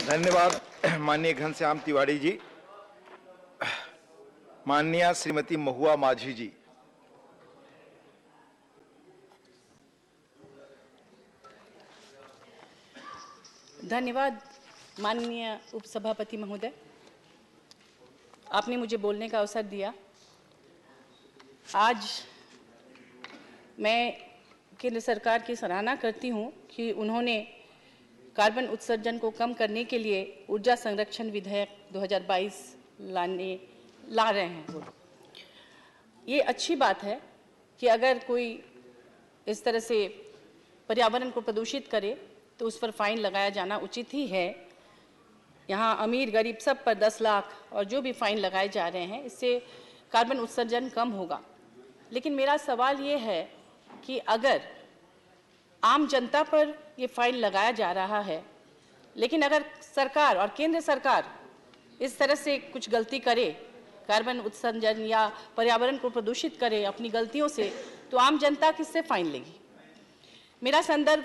धन्यवाद माननीय घनश्याम तिवारी जी। माननीय श्रीमती महुआ माझी जी। धन्यवाद माननीय उपसभापति महोदय, आपने मुझे बोलने का अवसर दिया। आज मैं केंद्र सरकार की सराहना करती हूं कि उन्होंने कार्बन उत्सर्जन को कम करने के लिए ऊर्जा संरक्षण विधेयक 2022 ला रहे हैं। ये अच्छी बात है कि अगर कोई इस तरह से पर्यावरण को प्रदूषित करे तो उस पर फाइन लगाया जाना उचित ही है। यहाँ अमीर गरीब सब पर 10 लाख और जो भी फाइन लगाए जा रहे हैं, इससे कार्बन उत्सर्जन कम होगा। लेकिन मेरा सवाल ये है कि अगर आम जनता पर ये फाइन लगाया जा रहा है, लेकिन अगर सरकार और केंद्र सरकार इस तरह से कुछ गलती करे, कार्बन उत्सर्जन या पर्यावरण को प्रदूषित करे अपनी गलतियों से, तो आम जनता किससे फाइन लेगी? मेरा संदर्भ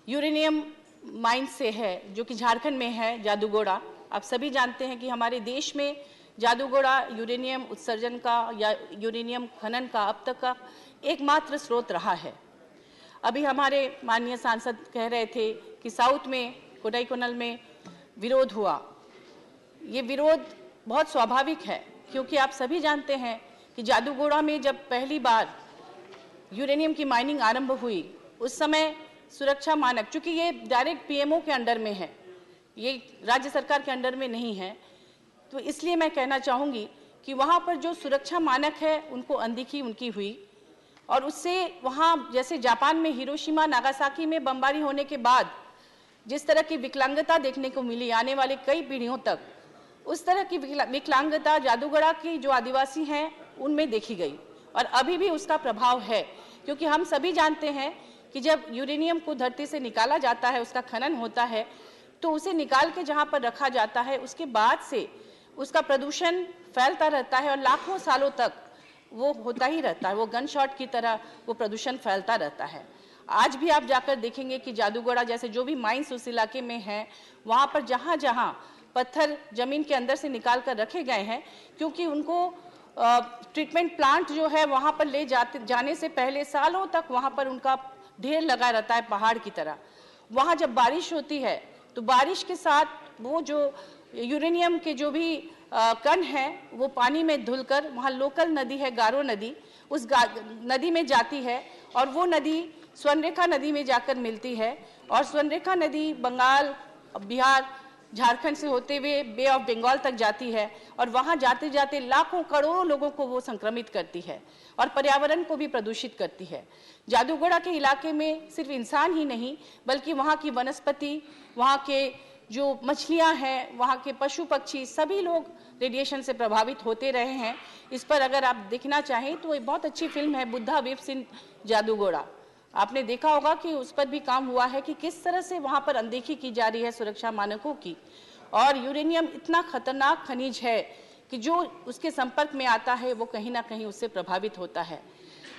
यूरेनियम माइन से है, जो कि झारखंड में है, जादूगोड़ा। आप सभी जानते हैं कि हमारे देश में जादूगोड़ा यूरेनियम उत्सर्जन का या यूरेनियम खनन का अब तक का एकमात्र स्रोत रहा है। अभी हमारे माननीय सांसद कह रहे थे कि साउथ में कोडाईकनाल में विरोध हुआ। ये विरोध बहुत स्वाभाविक है, क्योंकि आप सभी जानते हैं कि जादूगोड़ा में जब पहली बार यूरेनियम की माइनिंग आरंभ हुई, उस समय सुरक्षा मानक, चूंकि ये डायरेक्ट पीएमओ के अंडर में है, ये राज्य सरकार के अंडर में नहीं है, तो इसलिए मैं कहना चाहूँगी कि वहाँ पर जो सुरक्षा मानक है उनको अनदेखी उनकी हुई। और उससे वहाँ जैसे जापान में हिरोशिमा नागासाकी में बमबारी होने के बाद जिस तरह की विकलांगता देखने को मिली आने वाले कई पीढ़ियों तक, उस तरह की विकलांगता जादूगोड़ा की जो आदिवासी हैं उनमें देखी गई और अभी भी उसका प्रभाव है। क्योंकि हम सभी जानते हैं कि जब यूरेनियम को धरती से निकाला जाता है, उसका खनन होता है, तो उसे निकाल के जहाँ पर रखा जाता है, उसके बाद से उसका प्रदूषण फैलता रहता है और लाखों सालों तक वो होता ही रहता है। वो गन शॉट की तरह वो प्रदूषण फैलता रहता है। आज भी आप जाकर देखेंगे कि जादूगोड़ा जैसे जो भी माइंस उस इलाके में हैं, वहाँ पर जहाँ जहाँ पत्थर जमीन के अंदर से निकाल कर रखे गए हैं, क्योंकि उनको ट्रीटमेंट प्लांट जो है वहाँ पर ले जाने से पहले सालों तक वहाँ पर उनका ढेर लगा रहता है पहाड़ की तरह। वहाँ जब बारिश होती है तो बारिश के साथ वो जो यूरेनियम के जो भी कण हैं वो पानी में धुलकर, वहाँ लोकल नदी है गारो नदी, उस नदी में जाती है और वो नदी स्वर्णरेखा नदी में जाकर मिलती है। और स्वर्णरेखा नदी बंगाल, बिहार, झारखंड से होते हुए बे ऑफ बंगाल तक जाती है और वहाँ जाते जाते लाखों करोड़ों लोगों को वो संक्रमित करती है और पर्यावरण को भी प्रदूषित करती है। जादूगोड़ा के इलाके में सिर्फ इंसान ही नहीं, बल्कि वहाँ की वनस्पति, वहाँ के जो मछलियाँ हैं, वहाँ के पशु पक्षी, सभी लोग रेडिएशन से प्रभावित होते रहे हैं। इस पर अगर आप देखना चाहें तो एक बहुत अच्छी फिल्म है बुद्धा वेब सिंह जादूगोड़ा, आपने देखा होगा कि उस पर भी काम हुआ है कि किस तरह से वहाँ पर अनदेखी की जा रही है सुरक्षा मानकों की। और यूरेनियम इतना खतरनाक खनिज है कि जो उसके संपर्क में आता है वो कहीं ना कहीं उससे प्रभावित होता है।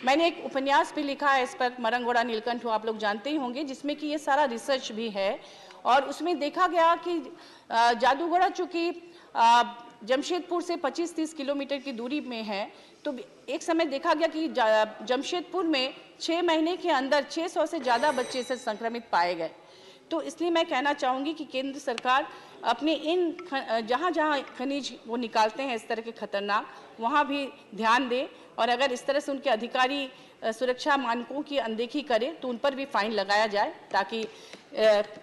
मैंने एक उपन्यास भी लिखा है इस पर, मरंगोड़ा नीलकंठ, आप लोग जानते ही होंगे, जिसमें कि ये सारा रिसर्च भी है। और उसमें देखा गया कि जादूगोड़ा चूँकि जमशेदपुर से 25-30 किलोमीटर की दूरी में है, तो एक समय देखा गया कि जमशेदपुर में 6 महीने के अंदर 600 से ज़्यादा बच्चे से संक्रमित पाए गए। तो इसलिए मैं कहना चाहूँगी कि केंद्र सरकार अपने इन जहाँ जहाँ खनिज वो निकालते हैं इस तरह के खतरनाक, वहाँ भी ध्यान दे। और अगर इस तरह से उनके अधिकारी सुरक्षा मानकों की अनदेखी करें तो उन पर भी फाइन लगाया जाए, ताकि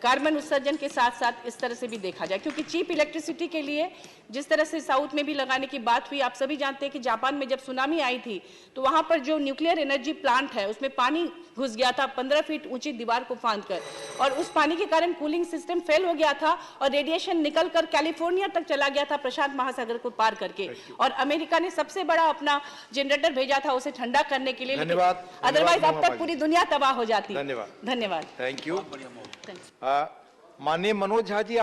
कार्बन उत्सर्जन के साथ साथ इस तरह से भी देखा जाए। क्योंकि चीप इलेक्ट्रिसिटी के लिए जिस तरह से साउथ में भी लगाने की बात हुई, आप सभी जानते हैं कि जापान में जब सुनामी आई थी तो वहाँ पर जो न्यूक्लियर एनर्जी प्लांट है उसमें पानी घुस गया था 15 फीट ऊंची दीवार को फांदकर, और उस पानी के कारण कूलिंग सिस्टम फेल हो गया था और रेडिएशन निकल कर कैलिफोर्निया तक चला गया था, प्रशांत महासागर को पार करके। और अमेरिका ने सबसे बड़ा अपना जनरेटर भेजा था उसे ठंडा करने के लिए, अदरवाइज अब तक पूरी दुनिया तबाह हो जाती। धन्यवाद। धन्यवाद। Thank you. माननीय मनोज झा जी।